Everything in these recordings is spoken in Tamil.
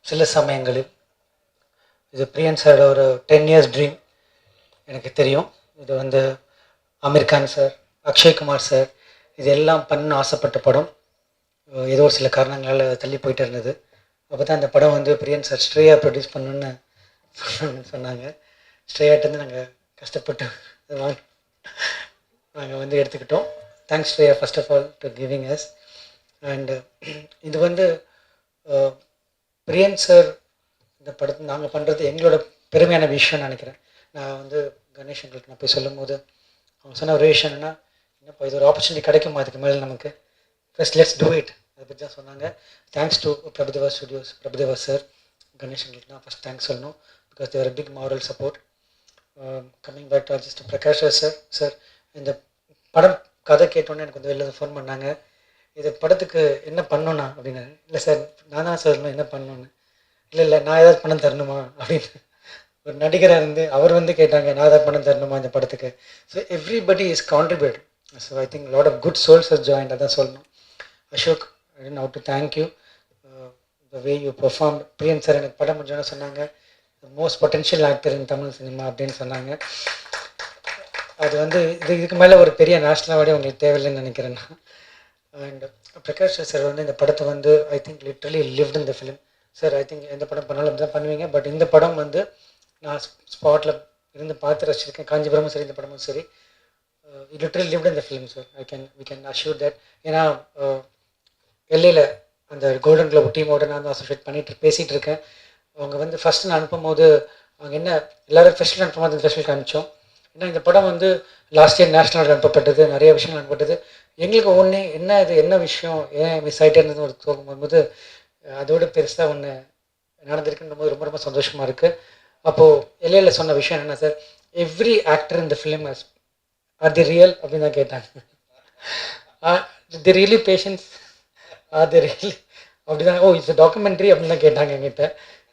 சில சமயங்களில் இது பிரியன் சாரோட ஒரு 10 இயர்ஸ் ட்ரீம் எனக்கு தெரியும். இது வந்து அமீர் கான் சார், அக்ஷய்குமார் சார் இது எல்லாம் பண்ண ஆசைப்பட்ட படம். ஏதோ ஒரு சில காரணங்களால் தள்ளி போயிட்டு இருந்தது. அப்போ தான் அந்த படம் வந்து பிரியன் சார் ஸ்ட்ரேயா ப்ரொடியூஸ் பண்ணணுன்னு சொன்னாங்க. ஸ்ட்ரேயாட்டேருந்து நாங்கள் கஷ்டப்பட்டு வாங்கி நாங்கள் வந்து எடுத்துக்கிட்டோம். Thanks Shreya first of all to giving us. And இது வந்து பிரியன் சார் இந்த படத்தை நாங்கள் பண்ணுறது எங்களோட பெருமையான விஷயம்னு நினைக்கிறேன். நான் வந்து கணேஷங்களுக்கு நான் போய் சொல்லும் போது அவங்க சொன்ன ஒரு விஷயம் என்னென்னா, என்னப்பா இது ஒரு ஆப்பர்ச்சுனிட்டி கிடைக்குமா அதுக்கு மேலே நமக்கு, ஃபர்ஸ்ட் லெட்ஸ் டூ இட், அதை பற்றி தான் சொன்னாங்க. Thanks to Prabhudeva studios, Prabhudeva sir, கணேஷங்களுக்கு நான் ஃபஸ்ட் தேங்க்ஸ் சொல்லணும். Because their big moral support. Coming back to artist Prakash sir. Sir இந்த படம் கதை கேட்டோன்னே எனக்கு வந்து வெளில ஃபோன் பண்ணாங்க, இது படத்துக்கு என்ன பண்ணணும்னா அப்படின்னு. இல்லை சார் நான் தான் சொல்லணும் என்ன பண்ணணுன்னு. இல்லை நான் ஏதாவது பணம் தரணுமா அப்படின்னு ஒரு நடிகராக இருந்து அவர் வந்து கேட்டாங்க, நான் ஏதாவது பணம் தரணுமா இந்த படத்துக்கு. So everybody is contribute. So I think lot of good souls are joined, அதான் சொல்லணும். Ashok, I don't have to thank you the way you perform. Priyan sir எனக்கு படம் முடிஞ்சோன்னு சொன்னாங்க, most potential actor in Tamil cinema அப்படின்னு சொன்னாங்க. அது வந்து இதுக்கு மேலே ஒரு பெரிய நேஷ்னல் அவார்டே உங்களுக்கு தேவையில்லைன்னு நினைக்கிறேன் நான். அண்ட் பிரகாஷ் சார் வந்து இந்த படத்தை வந்து I think literally lived in the film. Sir I think எந்த படம் பண்ணாலும் அப்படி தான் பண்ணுவீங்க, பட் இந்த படம் வந்து நான் ஸ்பாட்டில் இருந்து பார்த்து ரசிச்சிருக்கேன். காஞ்சிபுரமும் சரி இந்த படமும் சரி, literally lived in the film sir. We can assure that. ஏன்னா எல்லையில் அந்த கோல்டன் குளோப் டீமோட நான் தான் அசோசியேட் பண்ணிட்டு பேசிகிட்டு இருக்கேன். அவங்க வந்து ஃபஸ்ட்டு நான் அனுப்பும் போது அவங்க என்ன எல்லோரும் ஃபெஸ்டிவல் அனுப்பும் போது ஃபெஸ்டிவல் காமிச்சோம். ஏன்னா இந்த படம் வந்து லாஸ்ட் இயர் நேஷ்னல் அனுப்பப்பட்டது, நிறைய விஷயங்கள் அனுப்பப்பட்டது. எங்களுக்கு ஒன்று என்ன இது என்ன விஷயம் ஏன் மிஸ் ஆகிட்டே இருந்தது ஒரு தோக்கும்போது அதோட பெருசாக ஒன்று நடந்திருக்குன்ற போது ரொம்ப ரொம்ப சந்தோஷமாக இருக்குது. அப்போது எல்லையில் சொன்ன விஷயம் என்ன சார், எவ்ரி ஆக்டர் இந்த ஃபிலிம் ஆர் தி ரியல் அப்படின்னு தான் கேட்டாங்க. தி ரியலி பேஷன்ஸ் ஆர் தி ரியலி அப்படி தான், ஓ இட்ஸ் டாக்குமெண்ட்ரி அப்படின்னு தான் கேட்டாங்க என்கிட்ட.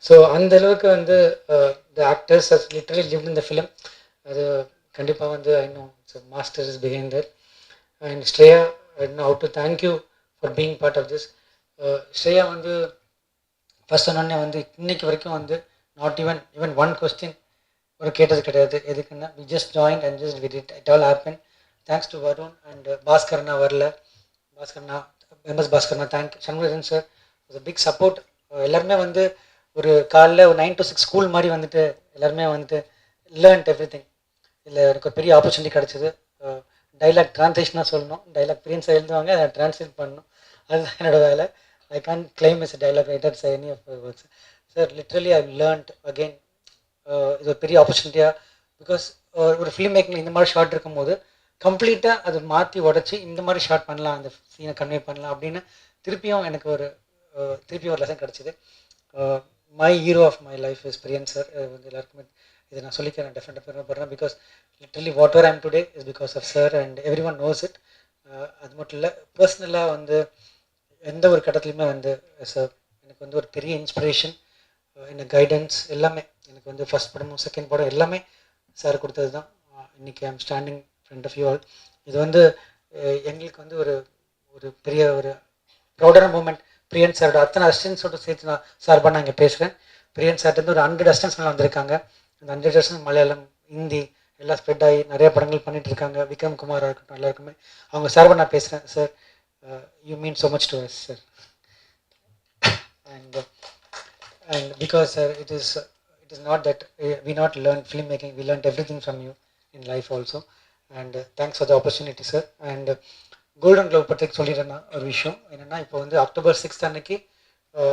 ஸோ அந்தளவுக்கு வந்து the actors has literally lived in the film. அது கண்டிப்பாக வந்து I know it's master is behind that. And Shreya, I know how to thank you for being part of this. Shreya வந்து ஃபஸ்ட் சொன்னோடனே வந்து இன்னைக்கு வரைக்கும் வந்து நாட் ஈவன் ஒன் கொஸ்டின் ஒரு கேட்டது கிடையாது. எதுக்குன்னா we just join and just with it all happen. Thanks to Varun and பாஸ்கர்னா வரல, பாஸ்கர்னா எம்எஸ் பாஸ்கர்னா தேங்க் சண்முகன் சார் ஒரு பிக் சப்போர்ட். எல்லாருமே வந்து ஒரு காலைல ஒரு 9 to 6 ஸ்கூல் மாதிரி வந்துட்டு எல்லாருமே வந்துட்டு லேர்ன்ட் எவ்ரி திங். இதில் எனக்கு ஒரு பெரிய ஆப்பர்ச்சுனிட்டி கிடச்சிது. டைலாக் ட்ரான்ஸ்லேஷனாக சொல்லணும், டைலாக் பிரியன்ஸ் எழுதுவாங்க, அதை ட்ரான்ஸ்லேட் பண்ணணும், அதுதான் என்னோடய வேலை. I can't claim as a dialogue writer say any of my works. Sir, literally I've learned again. இது ஒரு பெரிய ஆப்பர்ச்சுனிட்டியாக, பிகாஸ் ஒரு ஃபிலிம் மேக்கிங் இந்த மாதிரி ஷார்ட் இருக்கும்போது கம்ப்ளீட்டாக அதை மாற்றி உடச்சி இந்த மாதிரி ஷார்ட் பண்ணலாம், அந்த சீனை கன்வே பண்ணலாம் அப்படின்னு திருப்பியும் எனக்கு திருப்பி ஒரு லெசன் கிடச்சிது. My hero of my life is Priyan sir. வந்து எல்லாருக்குமே இதை நான் சொல்லிக்கிறேன், டெஃபினட்டாக பெருமைப்படுறேன். Because literally whatever I'm today is because of sir and everyone knows it. அது மட்டும் இல்லை, பர்சனலாக வந்து எந்த ஒரு கட்டத்துலையுமே வந்து எனக்கு வந்து ஒரு பெரிய இன்ஸ்பிரேஷன், எனக்கு கைடன்ஸ் எல்லாமே எனக்கு வந்து ஃபஸ்ட் படமும் செகண்ட் படம் எல்லாமே சார் கொடுத்தது தான். இன்றைக்கி I'm standing front of you all. இது வந்து எங்களுக்கு வந்து ஒரு பெரிய ஒரு ப்ரௌடான மூமெண்ட். பிரியன் சாரோட அத்தனை அசிஸ்டன்ஸோட சேர்த்து நான் சார்பாக நான் இங்கே பேசுகிறேன். பிரியன் சார்ட்டு ஒரு 100 அசிஸ்டன்ஸ் மேலே வந்திருக்காங்க. அந்த 100 அசிஸ்டன்ஸ் மலையாளம், ஹிந்தி எல்லாம் ஸ்ப்ரெட் ஆகி நிறைய படங்கள் பண்ணிகிட்டு இருக்காங்க. விக்ரம் குமாராக இருக்கட்டும், எல்லாருக்குமே அவங்க சார்பாக நான் பேசுகிறேன். Sir, you mean so much to us, sir. And because sir, it is not that we not learned filmmaking, we learned everything from you in life also. And thanks for the opportunity, sir. And golden Globe பற்றி சொல்லிடுறேன்னா ஒரு விஷயம் என்னென்னா, இப்போ வந்து October 6th அன்னைக்கு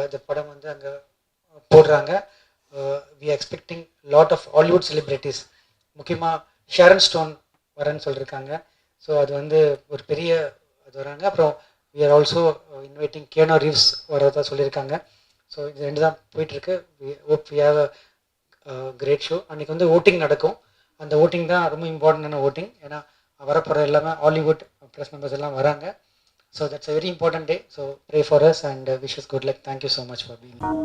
இந்த படம் வந்து அங்கே போடுறாங்க. We are expecting lot of Hollywood celebrities, முக்கியமாக ஷாரன் ஸ்டோன் வரேன்னு சொல்லியிருக்காங்க. ஸோ அது வந்து ஒரு பெரிய அது வராங்க. அப்புறம் we are also inviting Keanu Reeves வரதா சொல்லியிருக்காங்க. ஸோ இது ரெண்டு தான் போயிட்டுருக்கு. we hope we have a great show. அன்றைக்கி வந்து ஓட்டிங் நடக்கும். அந்த ஓட்டிங் தான் ரொம்ப இம்பார்ட்டண்டான ஓட்டிங். ஏன்னா வரப்போகிற எல்லாமே ஹாலிவுட் ப்ரெஸ் மெம்பர்ஸ் எல்லாம் வராங்க. So that's a very important day. So pray for us and wish us good luck. Thank you so much for being here.